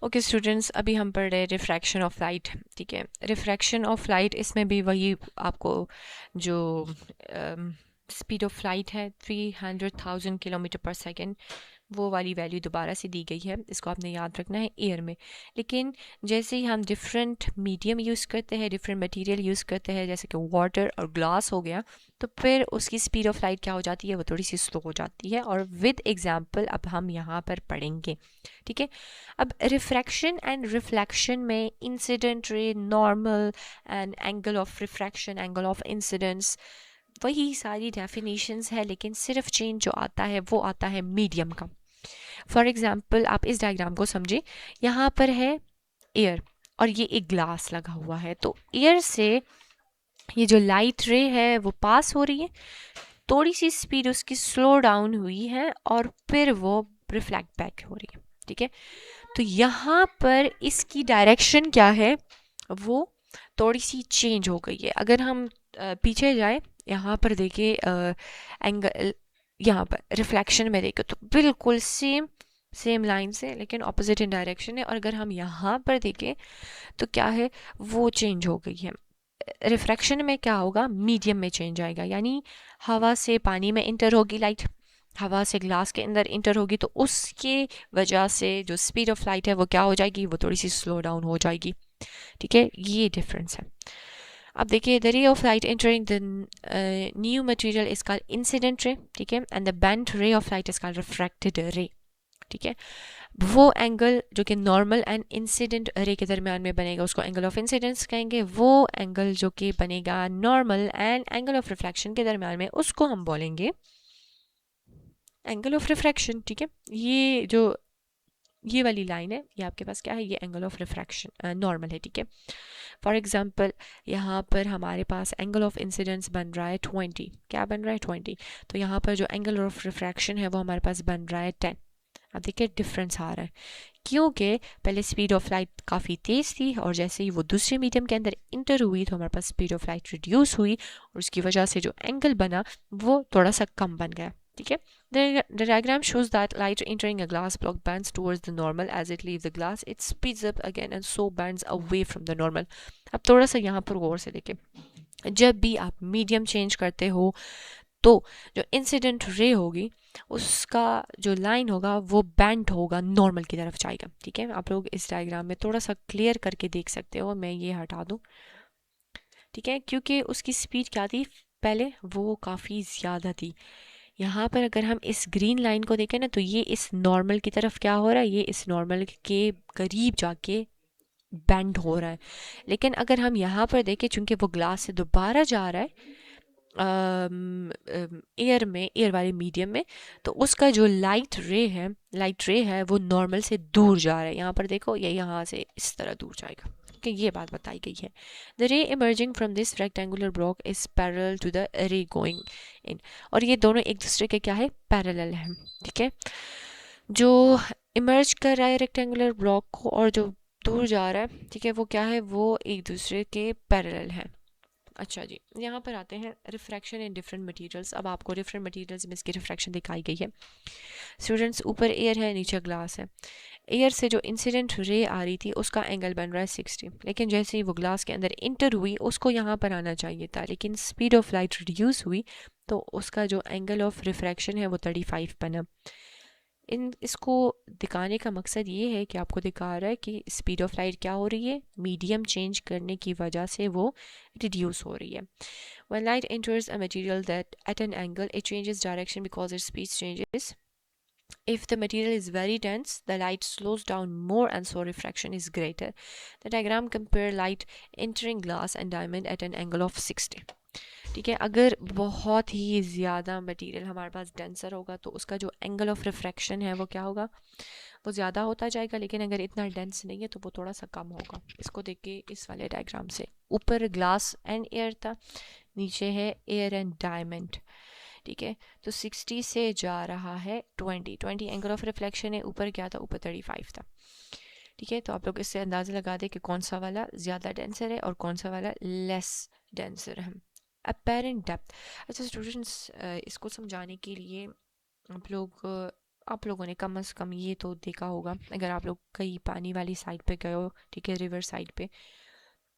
Okay students, अभी हम पढ़ रहे हैं रिफ्रैक्शन ऑफ लाइट। ठीक है, रिफ्रैक्शन ऑफ लाइट, इसमें भी वही आपको जो स्पीड ऑफ लाइट है 300,000 किलोमीटर पर सेकेंड, वो वाली वैल्यू दोबारा से दी गई है। इसको आपने याद रखना है एयर में। लेकिन जैसे ही हम डिफरेंट मीडियम यूज़ करते हैं, डिफरेंट मटेरियल यूज़ करते हैं, जैसे कि वाटर और ग्लास हो गया, तो फिर उसकी स्पीड ऑफ लाइट क्या हो जाती है, वो थोड़ी सी स्लो हो जाती है। और विद एग्जांपल अब हम यहाँ पर पढ़ेंगे। ठीक है, अब रिफ्रैक्शन एंड रिफ्लेक्शन में incident ray, normal and angle of refraction, angle of incidence, वही सारी डेफिनेशंस है, लेकिन सिर्फ चेंज जो आता है वो आता है मीडियम का। फॉर एग्जाम्पल आप इस डायग्राम को समझे, यहाँ पर है एयर और ये एक ग्लास लगा हुआ है। तो एयर से ये जो लाइट रे है वो पास हो रही है, थोड़ी सी स्पीड उसकी स्लो डाउन हुई है और फिर वो रिफ्लेक्ट बैक हो रही है। ठीक है, तो यहाँ पर इसकी डायरेक्शन क्या है, वो थोड़ी सी चेंज हो गई है। अगर हम पीछे जाए, यहाँ पर देखिए एंगल, यहाँ पर रिफ्लेक्शन में देखें तो बिल्कुल सेम लाइन से, लेकिन ऑपोजिट इन डायरेक्शन है। और अगर हम यहाँ पर देखें तो क्या है, वो चेंज हो गई है। रिफ्रैक्शन में क्या होगा, मीडियम में चेंज आएगा, यानी हवा से पानी में इंटर होगी लाइट, हवा से ग्लास के अंदर इंटर होगी, तो उसके वजह से जो स्पीड ऑफ लाइट है वो क्या हो जाएगी, वो थोड़ी सी स्लो डाउन हो जाएगी। ठीक है, ये डिफरेंस है। अब देखिए, the ray of light entering the new material is called incident ray. ठीक है, and the bent ray of light is called refracted रे। ठीक है, वो एंगल जो कि नॉर्मल एंड इंसिडेंट रे के दरमियान में बनेगा उसको एंगल ऑफ इंसिडेंस कहेंगे। वो एंगल जो कि बनेगा normal and angle of reflection के दरमियान में, उसको हम बोलेंगे एंगल ऑफ रिफ्रैक्शन। ठीक है, ये जो ये वाली लाइन है, ये आपके पास क्या है, ये एंगल ऑफ रिफ्रैक्शन नॉर्मल है। ठीक है, फॉर एग्जांपल यहाँ पर हमारे पास एंगल ऑफ इंसिडेंस बन रहा है 20। क्या बन रहा है, 20। तो यहाँ पर जो एंगल ऑफ रिफ्रैक्शन है वो हमारे पास बन रहा है 10। अब देखिए डिफरेंस आ रहा है, क्योंकि पहले स्पीड ऑफ लाइट काफ़ी तेज़ थी और जैसे ही वो दूसरे मीडियम के अंदर इंटर हुई तो हमारे पास स्पीड ऑफ लाइट रिड्यूस हुई और उसकी वजह से जो एंगल बना वो थोड़ा सा कम बन गया। ठीक है, the diagram shows that light entering a glass block bends towards the normal. As it leaves the glass, it speeds up again and so bends away from the normal. अब थोड़ा सा यहाँ पर गौर से देखें, जब भी आप मीडियम चेंज करते हो तो जो इंसिडेंट रे होगी उसका जो लाइन होगा वो बेंट होगा, नॉर्मल की तरफ जाएगा। ठीक है, आप लोग इस डायग्राम में थोड़ा सा क्लियर करके देख सकते हो, मैं ये हटा दूँ। ठीक है, क्योंकि उसकी स्पीड क्या थी पहले, वो काफ़ी ज़्यादा थी। यहाँ पर अगर हम इस ग्रीन लाइन को देखें ना, तो ये इस नॉर्मल की तरफ क्या हो रहा है, ये इस नॉर्मल के करीब जाके बेंड हो रहा है। लेकिन अगर हम यहाँ पर देखें, चूंकि वो ग्लास से दोबारा जा रहा है एयर में, एयर वाले मीडियम में, तो उसका जो लाइट रे है वो नॉर्मल से दूर जा रहा है। यहाँ पर देखो, ये यहाँ से इस तरह दूर जाएगा। कि ये बात बताई गई है। The ray emerging from this rectangular block is parallel to the ray going in. और ये दोनों एक दूसरे के क्या है, पैरेलल है। ठीक है, जो इमर्ज कर रहा है रेक्टेंगुलर ब्लॉक को और जो दूर जा रहा है, ठीक है, वो क्या है, वो एक दूसरे के पैरेलल है। अच्छा जी, यहाँ पर आते हैं रिफ्रैक्शन इन डिफरेंट मटेरियल्स। अब आपको डिफरेंट मटेरियल्स में इसकी रिफ्रैक्शन दिखाई गई है। स्टूडेंट्स, ऊपर एयर है, नीचे ग्लास है। एयर से जो इंसिडेंट रे आ रही थी उसका एंगल बन रहा है 60, लेकिन जैसे ही वो ग्लास के अंदर इंटर हुई उसको यहाँ पर आना चाहिए था, लेकिन स्पीड ऑफ लाइट रिड्यूस हुई तो उसका जो एंगल ऑफ रिफ्रैक्शन है वो 35 बना। इसको दिखाने का मकसद ये है कि आपको दिखा रहा है कि स्पीड ऑफ लाइट क्या हो रही है, मीडियम चेंज करने की वजह से वो रिड्यूस हो रही है। When light enters a material that at an angle, it changes direction because its speed changes. If the material is very dense, the light slows down more and so refraction is greater. The diagram compare light entering glass and diamond at an angle of 60. ठीक है, अगर बहुत ही ज़्यादा material हमारे पास denser होगा तो उसका जो एंगल ऑफ रिफ्रैक्शन है वो क्या होगा, वो ज़्यादा होता जाएगा। लेकिन अगर इतना डेंस नहीं है तो वो थोड़ा सा कम होगा। इसको देख के इस वाले डायग्राम से, ऊपर ग्लास एंड एयर था, नीचे है एयर एंड डायमंड। ठीक है, तो 60 से जा रहा है 20 एंगल ऑफ रिफ्लेक्शन है, ऊपर क्या था, ऊपर 35 था। ठीक है, तो आप लोग इससे अंदाज़ा लगा दें कि कौन सा वाला ज़्यादा डेंसर है और कौन सा वाला लेस डेंसर है। Apparent depth. अच्छा स्टूडेंट्स, इसको समझाने के लिए आप लोग आप लोगों ने कम से कम ये तो देखा होगा, अगर आप लोग कहीं पानी वाली साइड पे गए हो, ठीक है, रिवर साइड पे,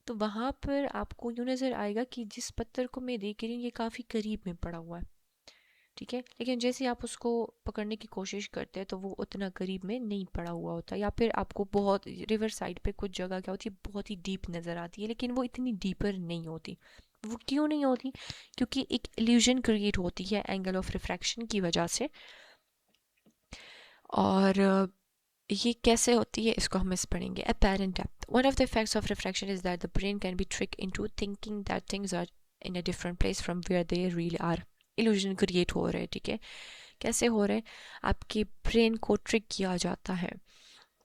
तो वहाँ पर आपको यूँ नज़र आएगा कि जिस पत्थर को मैं देख रही हूँ ये काफ़ी करीब में पड़ा हुआ है, ठीक है, लेकिन जैसे आप उसको पकड़ने की कोशिश करते हैं तो वो उतना करीब में नहीं पड़ा हुआ होता, या फिर आपको बहुत रिवर साइड पे कुछ जगह क्या होती है, बहुत ही डीप नज़र आती है, लेकिन वो इतनी डीपर नहीं होती। वो क्यों नहीं होती? क्योंकि एक इल्यूजन क्रिएट होती है एंगल ऑफ रिफ्रैक्शन की वजह से। और ये कैसे होती है इसको हम इस पढ़ेंगे। apparent depth, one of the effects of refraction is that the brain can be tricked into thinking that things are in a different place from where they really are। illusion create हो रहे हैं, ठीक है, कैसे हो रहे हैं? आपके ब्रेन को ट्रिक किया जाता है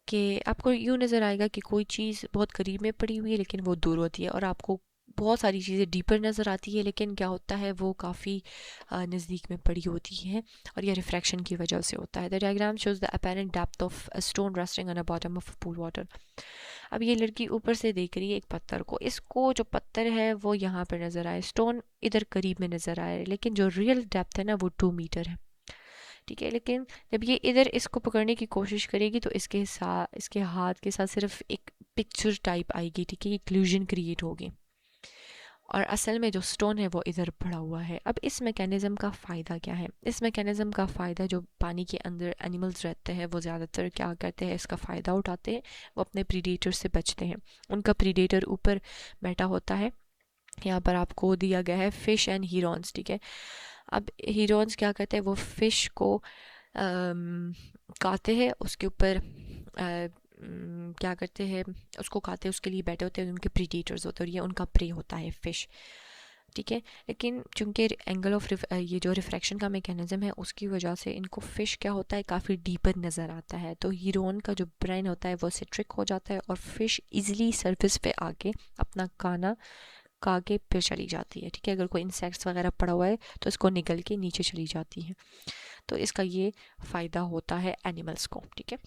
कि आपको यूँ नज़र आएगा कि कोई चीज़ बहुत करीब में पड़ी हुई है लेकिन वो दूर होती है, और आपको बहुत सारी चीज़ें डीपर नज़र आती है लेकिन क्या होता है वो काफ़ी नज़दीक में पड़ी होती हैं, और ये रिफ्रैक्शन की वजह से होता है। The diagram shows the apparent depth of a stone resting on a bottom of pool water. अब ये लड़की ऊपर से देख रही है एक पत्थर को, इसको जो पत्थर है वो यहाँ पर नज़र आए, स्टोन इधर करीब में नज़र आए, लेकिन जो रियल डेप्थ है ना वो 2 मीटर है, ठीक है। लेकिन जब ये इधर इसको पकड़ने की कोशिश करेगी तो इसके हाथ के साथ सिर्फ एक पिक्चर टाइप आएगी, ठीक है, इल्यूजन क्रिएट होगी, और असल में जो स्टोन है वो इधर पड़ा हुआ है। अब इस मैकेनिज़्म का फ़ायदा क्या है? इस मैकेनिज़्म का फ़ायदा, जो पानी के अंदर एनिमल्स रहते हैं वो ज़्यादातर क्या करते हैं, इसका फ़ायदा उठाते हैं, वो अपने प्रीडेटर से बचते हैं। उनका प्रीडेटर ऊपर बैठा होता है, यहाँ पर आपको दिया गया है फिश एंड हीरोन्स, ठीक है। अब हीरोन्स क्या करते हैं, वो फिश को खाते हैं, उसके ऊपर क्या करते हैं, उसको खाते हैं, उसके लिए बैठे होते हैं, उनके प्रीडेटर्स होते हैं और ये उनका प्रे होता है फिश, ठीक है। लेकिन चूंकि एंगल ऑफ ये जो रिफ्रैक्शन का मैकेनिज्म है उसकी वजह से इनको फिश क्या होता है, काफ़ी डीपर नज़र आता है, तो हीरोन का जो ब्रेन होता है वो से ट्रिक हो जाता है और फिश इजीली सरफेस पे आके अपना खाना खा के फिर चली जाती है, ठीक है। अगर कोई इंसेक्ट्स वगैरह पड़ा हुआ है तो इसको निगल के नीचे चली जाती है, तो इसका ये फ़ायदा होता है एनिमल्स को, ठीक है।